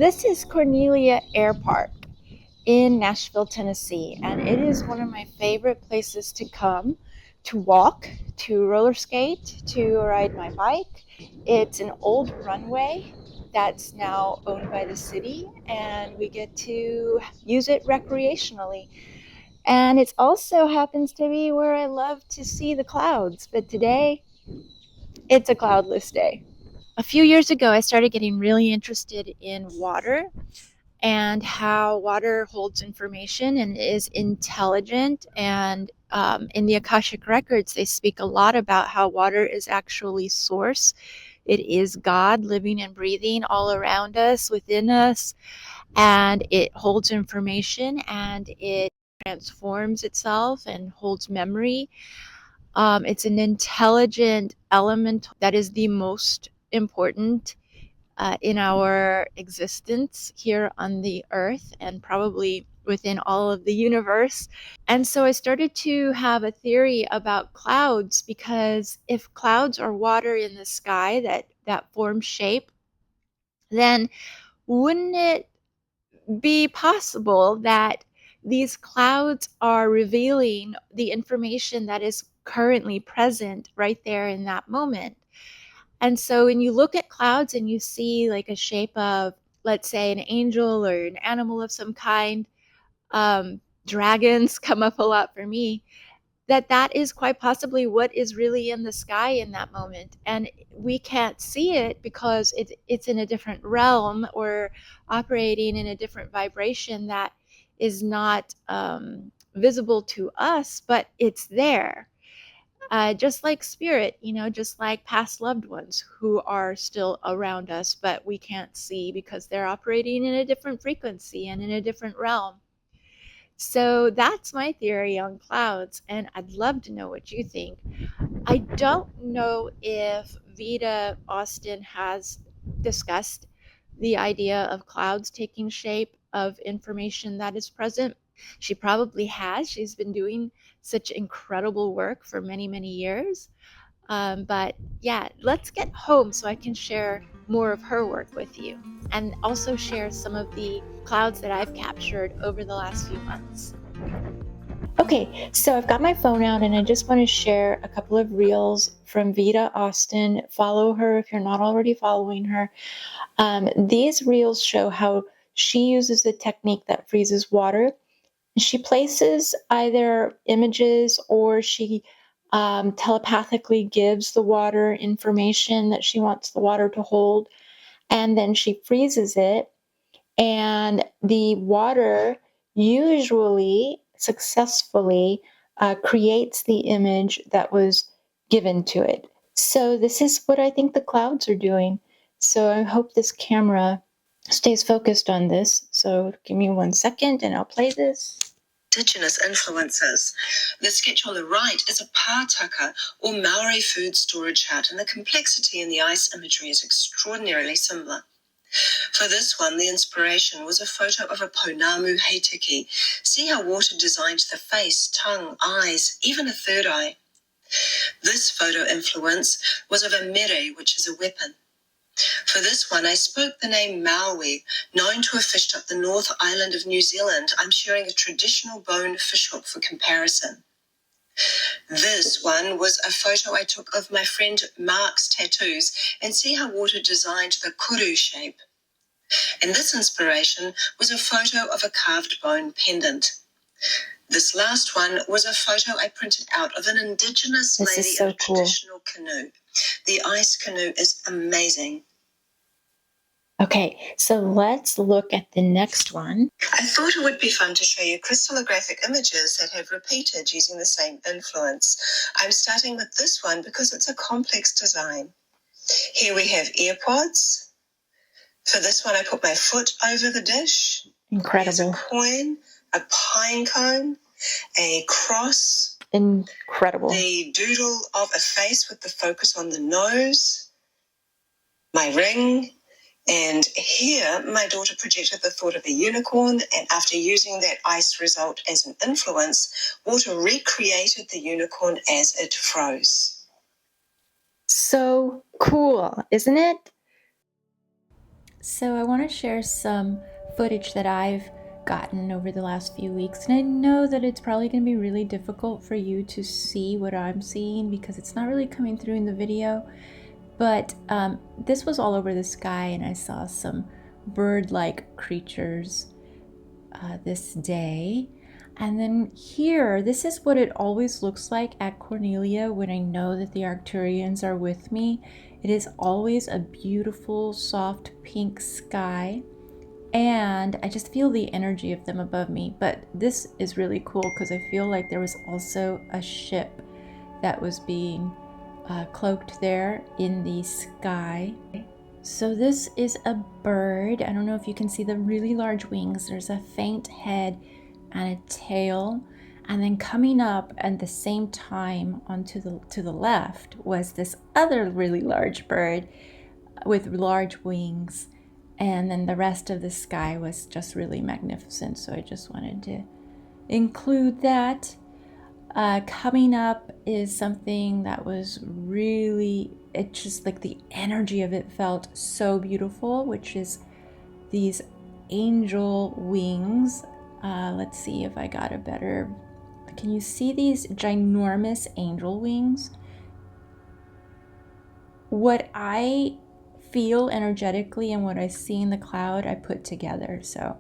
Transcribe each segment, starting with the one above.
This is Cornelia Airpark in Nashville, Tennessee, and it is one of my favorite places to come to walk, to roller skate, to ride my bike. It's an old runway that's now owned by the city, and we get to use it recreationally. And it also happens to be where I love to see the clouds, but today it's a cloudless day. A few years ago, I started getting really interested in water and how water holds information and is intelligent. And in the Akashic records, they speak a lot about how water is actually source. It is God living and breathing all around us, within us, and it holds information and it transforms itself and holds memory. It's an intelligent element that is the most important in our existence here on the earth and probably within all of the universe. And so I started to have a theory about clouds, because if clouds are water in the sky that form shape, then wouldn't it be possible that these clouds are revealing the information that is currently present right there in that moment? And so when you look at clouds and you see like a shape of, let's say, an angel or an animal of some kind, dragons come up a lot for me, that is quite possibly what is really in the sky in that moment. And we can't see it because it's in a different realm or operating in a different vibration that is not visible to us, but it's there. Just like spirit, just like past loved ones who are still around us, but we can't see because they're operating in a different frequency and in a different realm. So that's my theory on clouds, and I'd love to know what you think. I don't know if Veda Austin has discussed the idea of clouds taking shape of information that is present. She probably has. She's been doing such incredible work for many, many years. But yeah, let's get home so I can share more of her work with you and also share some of the clouds that I've captured over the last few months. Okay, so I've got my phone out and I just want to share a couple of reels from Veda Austin. Follow her if you're not already following her. These reels show how she uses a technique that freezes water. She places either images or she telepathically gives the water information that she wants the water to hold, and then she freezes it, and the water usually successfully creates the image that was given to it. So this is what I think the clouds are doing. So I hope this camera stays focused on this. So give me 1 second and I'll play this. Indigenous influences. The sketch on the right is a pātaka, or Maori food storage hut, and the complexity in the ice imagery is extraordinarily similar. For this one, the inspiration was a photo of a pounamu heitiki. See how water designed the face, tongue, eyes, even a third eye. This photo influence was of a mere, which is a weapon. For this one, I spoke the name Maui, known to have fished up the North Island of New Zealand. I'm sharing a traditional bone fishhook for comparison. This one was a photo I took of my friend Mark's tattoos, and see how water designed the kuru shape. And this inspiration was a photo of a carved bone pendant. This last one was a photo I printed out of an Indigenous lady in a traditional canoe. The ice canoe is amazing. Okay, so let's look at the next one. I thought it would be fun to show you crystallographic images that have repeated using the same influence. I'm starting with this one because it's a complex design. Here we have AirPods. For this one, I put my foot over the dish. Incredible. Here's a coin, a pine cone, a cross. Incredible. The doodle of a face with the focus on the nose. My ring. And here, my daughter projected the thought of a unicorn, and after using that ice result as an influence, water recreated the unicorn as it froze. So cool, isn't it? So I want to share some footage that I've gotten over the last few weeks. And I know that it's probably going to be really difficult for you to see what I'm seeing because it's not really coming through in the video. But this was all over the sky, and I saw some bird-like creatures this day. And then here, this is what it always looks like at Cornelia when I know that the Arcturians are with me. It is always a beautiful, soft pink sky, and I just feel the energy of them above me. But this is really cool because I feel like there was also a ship that was being cloaked there in the sky. So this is a bird. I don't know if you can see the really large wings. There's a faint head and a tail. And then coming up at the same time onto to the left was this other really large bird with large wings. And then the rest of the sky was just really magnificent. So I just wanted to include that. Coming up is something that was really, it just like the energy of it felt so beautiful, which is these angel wings. Let's see if I got a better, can you see these ginormous angel wings? What I feel energetically and what I see in the cloud, I put together. So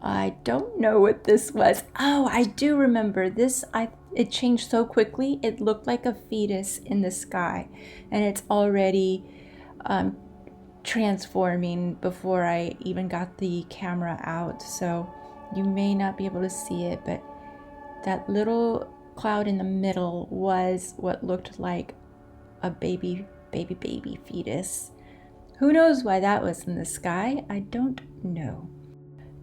I don't know what this was. Oh, I do remember this. It changed so quickly. It looked like a fetus in the sky, and it's already transforming before I even got the camera out. So you may not be able to see it, but that little cloud in the middle was what looked like a baby fetus. Who knows why that was in the sky? I don't know.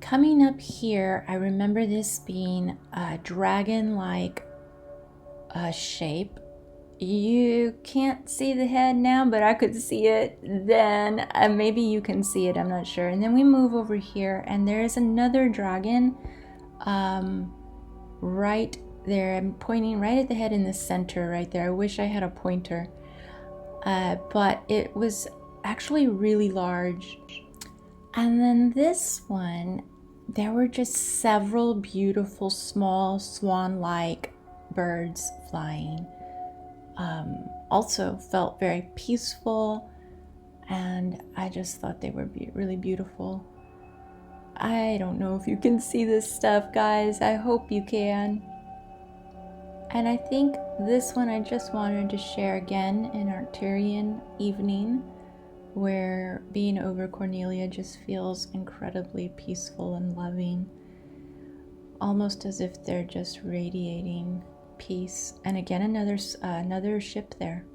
Coming up here, I remember this being a dragon-like shape. You can't see the head now, but I could see it then. Maybe you can see it, I'm not sure. And then we move over here, and there is another dragon right there. I'm pointing right at the head in the center right there. I wish I had a pointer. But it was actually really large. And then this one, there were just several beautiful small swan-like birds flying. Also felt very peaceful, and I just thought they were really beautiful. I don't know if you can see this stuff, guys. I hope you can. And I think this one I just wanted to share again in Arcturian evening, where being over Cornelia just feels incredibly peaceful and loving, almost as if they're just radiating peace. And again, another ship there.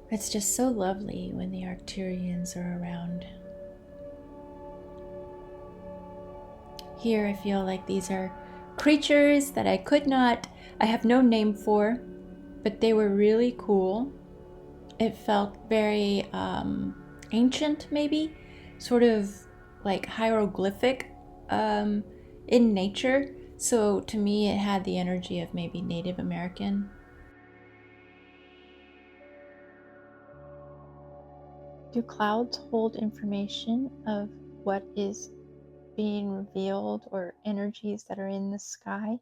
It's just so lovely when the Arcturians are around. Here I feel like these are creatures that I have no name for, but they were really cool. It felt very ancient, maybe, sort of like hieroglyphic in nature. So to me, it had the energy of maybe Native American. Do clouds hold information of what is being revealed or energies that are in the sky?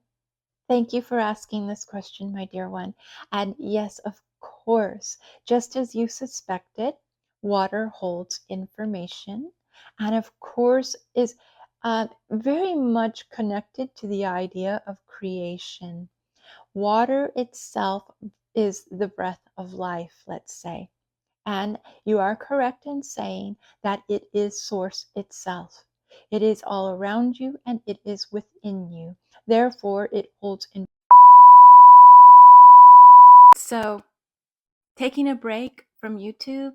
Thank you for asking this question, my dear one. And yes, of course, just as you suspected, water holds information, and of course is very much connected to the idea of creation. Water itself is the breath of life, let's say. And you are correct in saying that it is source itself. It is all around you and it is within you. Therefore, it holds in. So, taking a break from YouTube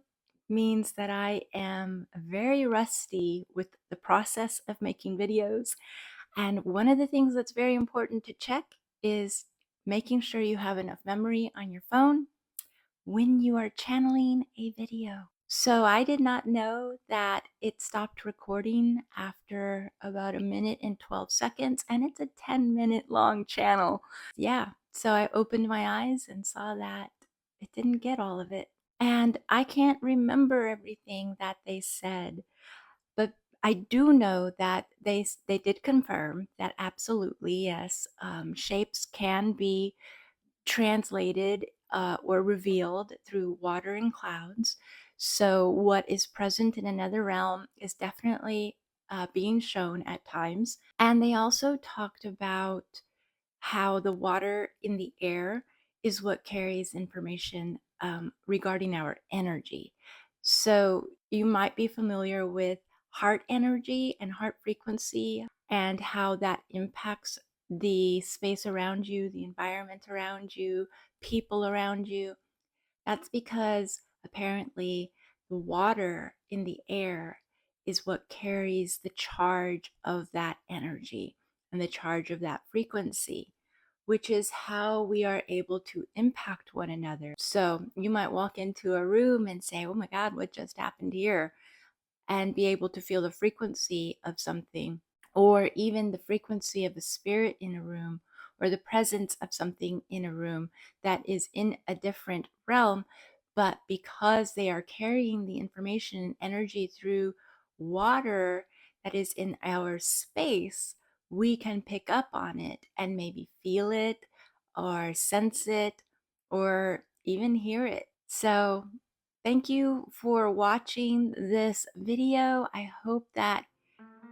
means that I am very rusty with the process of making videos. And one of the things that's very important to check is making sure you have enough memory on your phone when you are channeling a video. So I did not know that it stopped recording after about 1 minute and 12 seconds, and it's a 10-minute long channel. Yeah, So I opened my eyes and saw that it didn't get all of it. And I can't remember everything that they said, but I do know that they did confirm that absolutely, yes, shapes can be translated or revealed through water and clouds. So, what is present in another realm is definitely being shown at times. And they also talked about how the water in the air is what carries information regarding our energy. So, you might be familiar with heart energy and heart frequency and how that impacts the space around you, the environment around you, people around you. That's because apparently the water in the air is what carries the charge of that energy and the charge of that frequency, which is how we are able to impact one another. So you might walk into a room and say, oh my God, what just happened here? And be able to feel the frequency of something, or even the frequency of a spirit in a room, or the presence of something in a room that is in a different realm. But because they are carrying the information and energy through water that is in our space, we can pick up on it and maybe feel it or sense it or even hear it. So thank you for watching this video. I hope that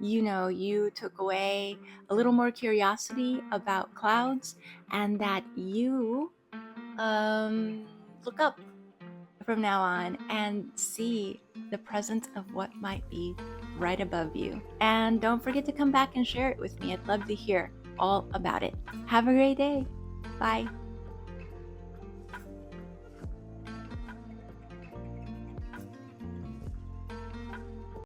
you took away a little more curiosity about clouds and that you look up from now on and see the presence of what might be right above you. And don't forget to come back and share it with me. I'd love to hear all about it. Have a great day. Bye.